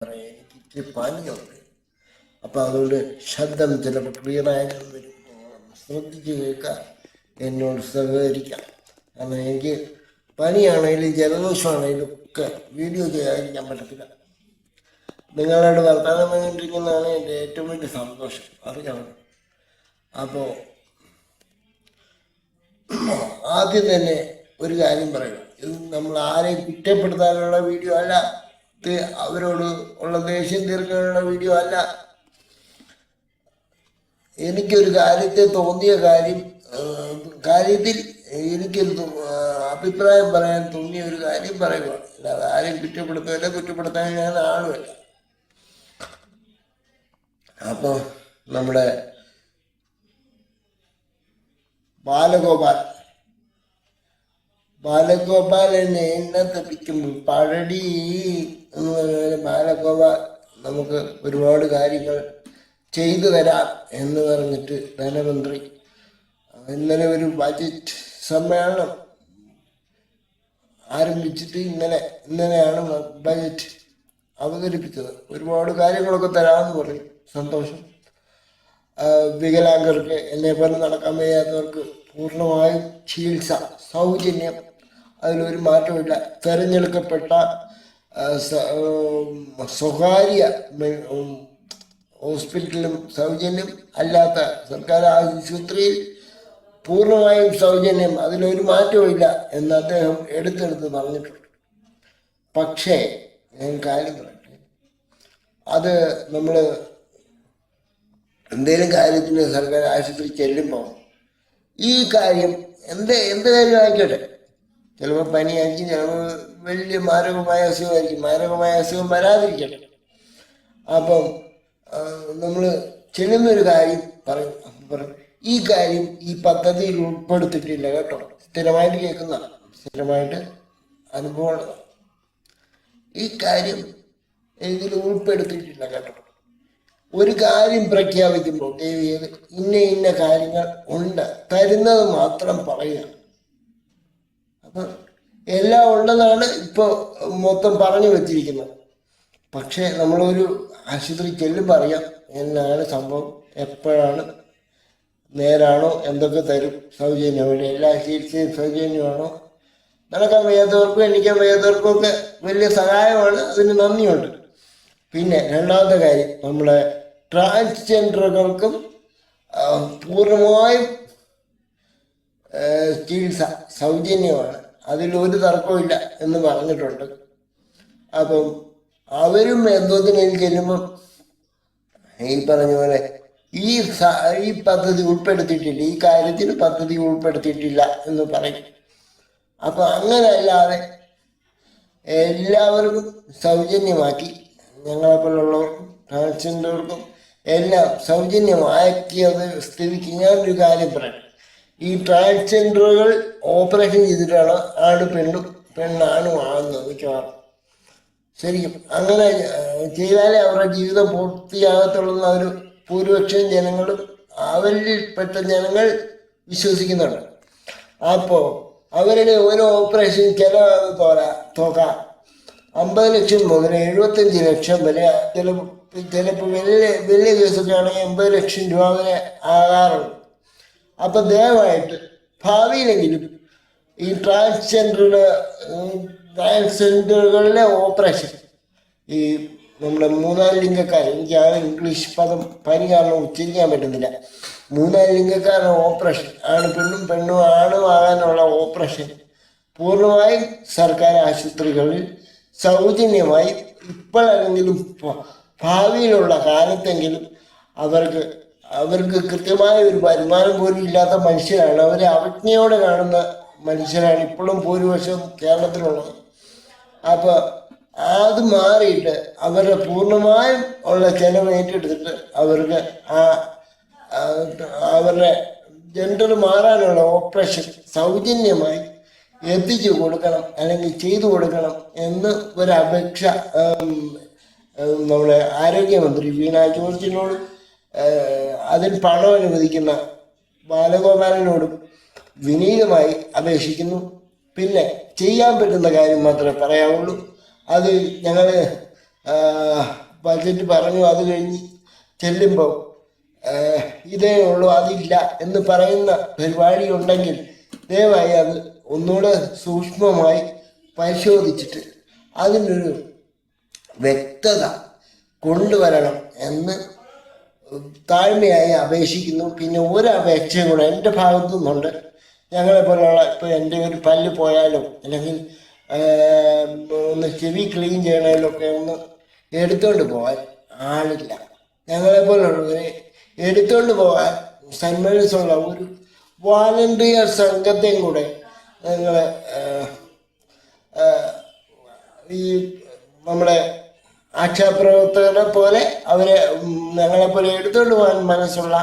എനിക്ക് ഇച്ചിരി പനിയുണ്ട്. അപ്പം അതുകൊണ്ട് ശബ്ദം ചിലപ്പോൾ ക്ലിയറായാലും വരും. ശ്രദ്ധിച്ച് കേൾക്കാൻ എന്നോട് സഹകരിക്കാം. കാരണം എനിക്ക് പനിയാണെങ്കിലും ജലദോഷമാണെങ്കിലും ഒക്കെ വീഡിയോ ചെയ്യാതിരിക്കാൻ പറ്റത്തില്ല. നിങ്ങളോട് വർത്തമാനം പറഞ്ഞുകൊണ്ടിരിക്കുന്നതാണ് എൻ്റെ ഏറ്റവും വലിയ സന്തോഷം, അറിയാമോ? അപ്പോൾ ആദ്യം തന്നെ ഒരു കാര്യം പറയണം, ഇത് നമ്മൾ ആരെയും കുറ്റപ്പെടുത്താനുള്ള വീഡിയോ അല്ല, ഇത് അവരോട് ഉള്ള ദേഷ്യം തീർക്കാനുള്ള വീഡിയോ അല്ല. എനിക്കൊരു കാര്യത്തെ തോന്നിയ കാര്യത്തിൽ എനിക്കൊരു അഭിപ്രായം പറയാൻ തോന്നിയ ഒരു കാര്യം പറയുക, അല്ലാതെ ആരെയും കുറ്റപ്പെടുത്താൻ ഞാൻ ആളുമല്ല. അപ്പോൾ നമ്മുടെ ബാലഗോപാൽ എന്നെ എണ്ണത്തെപ്പിക്കുമ്പോൾ പഴടി എന്ന് പറഞ്ഞ ബാലഗോപാൽ നമുക്ക് ഒരുപാട് കാര്യങ്ങൾ ചെയ്തു തരാം എന്ന് പറഞ്ഞിട്ട് ധനമന്ത്രി ഇന്നലെ ഒരു ബജറ്റ് സമ്മേളനം ആരംഭിച്ചിട്ട് ഇന്നലെയാണ് ബജറ്റ് അവതരിപ്പിച്ചത്. ഒരുപാട് കാര്യങ്ങളൊക്കെ തരാമെന്ന് പറയും, സന്തോഷം. വികലാംഗർക്ക്, എന്നെപ്പോലെ നടക്കാൻ വയ്യാത്തവർക്ക് പൂർണ്ണമായും ചികിത്സ സൗജന്യം, അതിലൊരു മാറ്റമില്ല. തിരഞ്ഞെടുക്കപ്പെട്ട സ്വകാര്യ ഹോസ്പിറ്റലും സൗജന്യം, അല്ലാത്ത സർക്കാർ ആശുപത്രിയിൽ പൂർണ്ണമായും സൗജന്യം, അതിലൊരു മാറ്റമില്ല എന്ന് അദ്ദേഹം എടുത്തെടുത്ത് പറഞ്ഞിട്ടുണ്ട്. പക്ഷേ ഞാൻ കാര്യം പറയട്ടെ, അത് നമ്മൾ എന്തെങ്കിലും കാര്യത്തിന് സർക്കാർ ആശുപത്രി ചെല്ലുമ്പോൾ ഈ കാര്യം എന്ത് കാര്യം ആയിക്കോട്ടെ, ചിലപ്പോൾ പനിയായിരിക്കും, ചിലപ്പോൾ വലിയ മാരകമായ അസുഖമായിരിക്കും, മാരകമായ അസുഖം വരാതിരിക്കട്ടെ. അപ്പം നമ്മൾ ചെല്ലുന്നൊരു കാര്യം പറയും, ഈ കാര്യം ഈ പദ്ധതിയിൽ ഉൾപ്പെടുത്തിയിട്ടില്ല കേട്ടോ. സ്ഥിരമായിട്ട് കേൾക്കുന്ന, സ്ഥിരമായിട്ട് അനുഭവമുള്ളതാണ്. ഈ കാര്യം ഇതിൽ ഉൾപ്പെടുത്തിയിട്ടില്ല കേട്ടോ. ഒരു കാര്യം പ്രഖ്യാപിക്കുമ്പോൾ ദൈവീയത് ഇന്ന കാര്യങ്ങൾ ഉണ്ട്, തരുന്നത് മാത്രം പറയുക. അപ്പം എല്ലാം ഉള്ളതാണ് ഇപ്പോൾ മൊത്തം പറഞ്ഞു വെച്ചിരിക്കുന്നത്. പക്ഷേ നമ്മളൊരു ആശുപത്രി ചെല്ലുമ്പോൾ അറിയാം എന്നാണ് സംഭവം, എപ്പോഴാണ്, നേരാണോ, എന്തൊക്കെ തരും, സൗജന്യമായിട്ട് എല്ലാ ചികിത്സയും സൗജന്യമാണോ, നടക്കാൻ വയ്യാത്തവർക്കും എണ്ണിക്കാൻ വയ്യാത്തവർക്കും ഒക്കെ വലിയ സഹായമാണ്, അതിന് നന്ദിയുണ്ട്. പിന്നെ രണ്ടാമത്തെ കാര്യം, നമ്മുടെ ട്രാൻസ്ജെൻഡറുകൾക്കും പൂർണ്ണമായും ചികിത്സ സൗജന്യമാണ്, അതിലൊരു തർക്കമില്ല എന്ന് പറഞ്ഞിട്ടുണ്ട്. അപ്പം അവരും എന്തോത്തിനും ചെല്ലുമ്പം ഈ പറഞ്ഞ പോലെ ഈ പദ്ധതി ഉൾപ്പെടുത്തിയിട്ടില്ല, ഈ കാര്യത്തിൽ പദ്ധതി ഉൾപ്പെടുത്തിയിട്ടില്ല എന്ന് പറയും. അപ്പം അങ്ങനെയല്ലാതെ എല്ലാവർക്കും സൗജന്യമാക്കി, ഞങ്ങളെപ്പോലുള്ളവർക്കും ട്രാൻസ്ജെൻഡർക്കും എല്ലാം സൗജന്യമാക്കിയത് സ്ഥിതിക്ക് ഞാനൊരു കാര്യം പറയാം. ഈ ട്രാൻസ്ജെൻഡറുകൾ ഓപ്പറേഷൻ ചെയ്തിട്ടാണ് ആണ് പെണ്ണും പെണ്ണാണും ആകുന്നത് മിക്കവാറും. ശരിക്കും അങ്ങനെ ചെയ്താലേ അവരുടെ ജീവിതം പൂർത്തിയാകത്തുള്ള ഒരു ഭൂരിപക്ഷം ജനങ്ങളും അവരിൽപ്പെട്ട ജനങ്ങൾ വിശ്വസിക്കുന്നുണ്ട്. അപ്പോൾ അവരുടെ ഓരോ ഓപ്പറേഷൻ ചിലവാകുന്ന തുക 50 ലക്ഷം മുതൽ 75 ലക്ഷം വരെ, ചിലപ്പോൾ വലിയ കേസൊക്കെ ആണെങ്കിൽ 80 ലക്ഷം രൂപ വരെ ആകാറുണ്ട്. അപ്പം ദയവായിട്ട് ഭാവിയിലെങ്കിലും ഈ ട്രാൻസ്ജെൻഡറുകളിലെ ഓപ്പറേഷൻ, ഈ നമ്മുടെ മൂന്നാം ലിംഗക്കാർ, എനിക്ക് ആ ഇംഗ്ലീഷ് പദം പനി കാരണം ഉച്ചരിക്കാൻ പറ്റുന്നില്ല, മൂന്നാം ലിംഗക്കാരുടെ ഓപ്പറേഷൻ, പെണ്ണും ആണും ആകാനുള്ള ഓപ്പറേഷൻ പൂർണ്ണമായും സർക്കാർ ആശുപത്രികളിൽ സൗജന്യമായി ഇപ്പോഴെങ്കിലും ഭാവിയിലുള്ള കാലത്തെങ്കിലും അവർക്ക് കൃത്യമായ ഒരു വരുമാനം പോലും ഇല്ലാത്ത മനുഷ്യരാണ്, അവരെ അവജ്ഞയോടെ കാണുന്ന മനുഷ്യരാണ് ഇപ്പോഴും ഭൂരിപക്ഷം കേരളത്തിലുള്ളത്. അപ്പോൾ അത് മാറിയിട്ട് അവരുടെ പൂർണ്ണമായും ഉള്ള ചെലവ് ഏറ്റെടുത്തിട്ട് അവർക്ക് അവരുടെ ജെൻഡർ മാറാനുള്ള ഓപ്പറേഷൻ സൗജന്യമായി എത്തിച്ചു കൊടുക്കണം, അല്ലെങ്കിൽ ചെയ്തു കൊടുക്കണം എന്ന് ഒരപേക്ഷ നമ്മുടെ ആരോഗ്യമന്ത്രി വീണ ജോർജിനോട്, അതിന് പണം അനുവദിക്കുന്ന ബാലഗോപാലനോടും വിനീതമായി അപേക്ഷിക്കുന്നു. പിന്നെ ചെയ്യാൻ പറ്റുന്ന കാര്യം മാത്രമേ പറയാവുള്ളൂ. അത് ഞങ്ങൾ ബഡ്ജറ്റ് പറഞ്ഞു. അത് കഴിഞ്ഞ് ചെല്ലുമ്പോൾ ഇതേ ഉള്ളൂ അതില്ല എന്ന് പറയുന്ന പരിപാടി ഉണ്ടെങ്കിൽ ദയവായി അത് ഒന്നുകൂടെ സൂക്ഷ്മമായി പരിശോധിച്ചിട്ട് അതിനൊരു വ്യക്തത കൊണ്ടുവരണം എന്ന് താഴ്മയായി അപേക്ഷിക്കുന്നു. പിന്നെ ഒരു അപേക്ഷയും കൂടെ എൻ്റെ ഭാഗത്തു നിന്നുണ്ട്. ഞങ്ങളെപ്പോലുള്ള ഇപ്പോൾ എൻ്റെ ഒരു പല്ല് പോയാലോ അല്ലെങ്കിൽ ഒന്ന് ചെവി ക്ലീൻ ചെയ്യണതിലൊക്കെ ഒന്ന് എടുത്തുകൊണ്ട് പോകാൻ ആളില്ല. ഞങ്ങളെപ്പോലുള്ളവരെ എടുത്തുകൊണ്ട് പോകാൻ സന്മനസ്സുള്ള ഒരു വാലണ്ടിയർ സംഘത്തെയും കൂടെ നിങ്ങൾ ഈ നമ്മുടെ ആശാപ്രവർത്തകരെ പോലെ അവരെ ഞങ്ങളെപ്പോലെ എടുത്തുകൊണ്ട് പോകാൻ മനസ്സുള്ള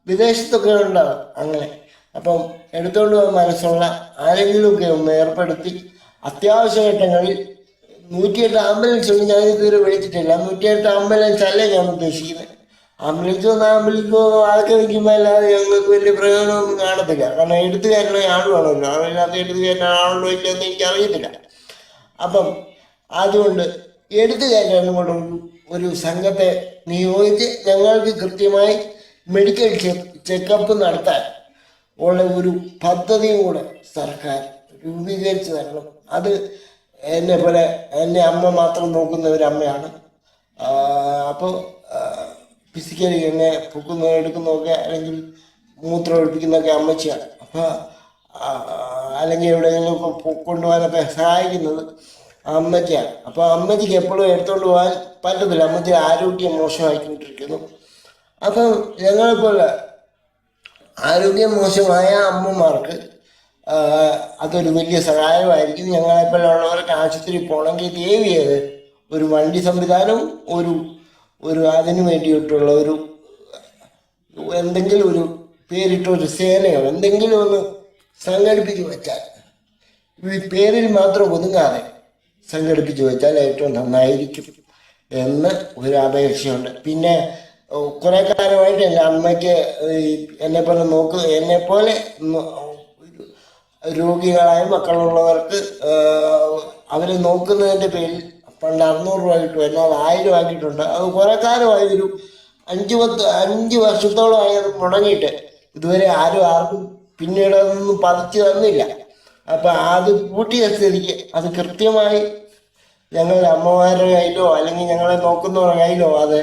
വിദേശത്തൊക്കെ ഉണ്ടാകും അങ്ങനെ. അപ്പം എടുത്തുകൊണ്ട് പോകാൻ മനസ്സുള്ള ആരെങ്കിലുമൊക്കെ ഒന്ന് ഏർപ്പെടുത്തി അത്യാവശ്യ ഘട്ടങ്ങളിൽ 108 ആംബുലൻസ് ഉണ്ട്. ഞാൻ ഇതുവരെ വിളിച്ചിട്ടില്ല. 108 ആംബുലൻസ് അല്ലേ ഞാൻ ഉദ്ദേശിക്കുന്നത്. ആംബുലൻസ് ആൾക്ക് നിൽക്കുമ്പോൾ അല്ലാതെ ഞങ്ങൾക്ക് വലിയ പ്രയോജനമൊന്നും കാണത്തില്ല. കാരണം എടുത്തു കയറ്റണ ആൾ വേണമല്ലോ. അതിനകത്ത് എടുത്തു കയറ്റാൻ ആളുണ്ടോ ഇല്ലെന്ന് എനിക്കറിയത്തില്ല. അപ്പം അതുകൊണ്ട് എടുത്തു കയറ്റാനും കൂടെ ഒരു സംഘത്തെ നിയോഗിച്ച് ഞങ്ങൾക്ക് കൃത്യമായി മെഡിക്കൽ ചെക്കപ്പ് നടത്താൻ ഉള്ള ഒരു പദ്ധതിയും കൂടെ സർക്കാർ രൂപീകരിച്ച് തരണം. അത് എന്നെ പോലെ എൻ്റെ അമ്മ മാത്രം നോക്കുന്ന ഒരു അമ്മയാണ്. അപ്പോൾ ഫിസിക്കലി എന്നെ പൊക്കുന്നോ എടുക്കുന്നതൊക്കെ അല്ലെങ്കിൽ മൂത്രം ഒഴിപ്പിക്കുന്നതൊക്കെ അമ്മച്ചിയാണ്. അപ്പോൾ അല്ലെങ്കിൽ എവിടെയെങ്കിലും കൊണ്ടുപോകാനൊക്കെ സഹായിക്കുന്നത് അമ്മച്ചിയാണ്. അപ്പോൾ അമ്മച്ചിക്ക് എപ്പോഴും എടുത്തുകൊണ്ട് പോകാൻ പറ്റത്തില്ല. അമ്മച്ചി ആരോഗ്യം മോശമായിക്കൊണ്ടിരിക്കുന്നു. അപ്പം ഞങ്ങളെപ്പോലെ ആരോഗ്യം മോശമായ അമ്മമാർക്ക് അതൊരു വലിയ സഹായമായിരിക്കും. ഞങ്ങളെപ്പോലുള്ളവർക്ക് ആശുപത്രി പോകണമെങ്കിൽ ദയവ് ചെയ്ത് ഒരു വണ്ടി സംവിധാനവും ഒരു അതിനു വേണ്ടിയിട്ടുള്ള ഒരു എന്തെങ്കിലും ഒരു പേരിട്ടൊരു സേനയോ എന്തെങ്കിലും ഒന്ന് സംഘടിപ്പിച്ച് വെച്ചാൽ, ഈ പേരിൽ മാത്രം ഒതുങ്ങാതെ സംഘടിപ്പിച്ച് വെച്ചാൽ ഏറ്റവും നന്നായിരിക്കും എന്ന് ഒരു അപേക്ഷയുണ്ട്. പിന്നെ കുറേ കാലമായിട്ട് എൻ്റെ അമ്മയ്ക്ക് എന്നെപ്പോലെ രോഗികളായ മക്കളുള്ളവർക്ക് അവരെ നോക്കുന്നതിൻ്റെ പേരിൽ പണ്ട് 600 രൂപ കിട്ടും, എന്നാൽ 1000 ആക്കിയിട്ടുണ്ട്. അത് കുറേ കാലമായി, ഒരു 5 വർഷത്തോളമായി അത് മുടങ്ങിയിട്ട് ഇതുവരെ ആർക്കും പിന്നീട് അതൊന്നും പറിച്ചു തന്നില്ല. അപ്പം അത് കൂട്ടിയ സ്ഥിതിക്ക് അത് കൃത്യമായി ഞങ്ങളുടെ അമ്മമാരുടെ കയ്യിലോ അല്ലെങ്കിൽ ഞങ്ങളെ നോക്കുന്നവരുടെ കയ്യിലോ അത്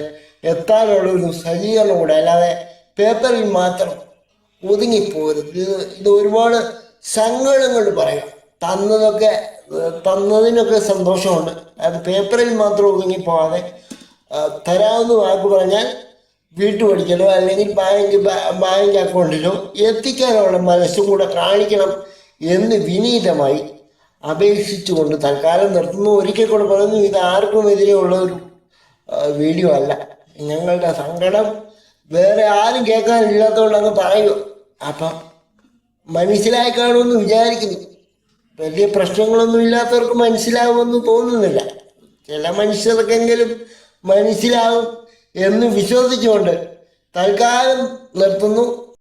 എത്താനുള്ളൊരു സജ്ജീകരണം കൂടെ, അല്ലാതെ പേപ്പറിൽ മാത്രം ഒതുങ്ങിപ്പോരുത്. ഇത് ഒരുപാട് സങ്കടങ്ങൾ പറയാം. തന്നതിനൊക്കെ സന്തോഷമുണ്ട്. അത് പേപ്പറിൽ മാത്രം ഒതുങ്ങിപ്പോകാതെ തരാമെന്ന് വാക്ക് പറഞ്ഞാൽ വീട്ടുപടിക്കലോ അല്ലെങ്കിൽ ബാങ്ക് അക്കൗണ്ടിലോ എത്തിക്കാനുള്ള മനസ്സും കൂടെ കാണിക്കണം എന്ന് വിനീതമായി അപേക്ഷിച്ചുകൊണ്ട് തൽക്കാലം നിർത്തുന്നു. ഒരിക്കൽ കൂടെ പറഞ്ഞു, ഇത് ആർക്കും എതിരെയുള്ള ഒരു വീഡിയോ അല്ല. ഞങ്ങളുടെ സങ്കടം വേറെ ആരും കേൾക്കാനില്ലാത്തതുകൊണ്ടങ്ങ് പറയുക. അപ്പം മനസ്സിലായി കാണുമെന്ന് വിചാരിക്കുന്നു. വലിയ പ്രശ്നങ്ങളൊന്നും ഇല്ലാത്തവർക്ക് മനസ്സിലാവുമെന്ന് തോന്നുന്നില്ല. ചില മനുഷ്യർക്കെങ്കിലും മനസ്സിലാവും എന്ന് വിശ്വസിച്ചുകൊണ്ട് തൽക്കാലം നിർത്തുന്നു.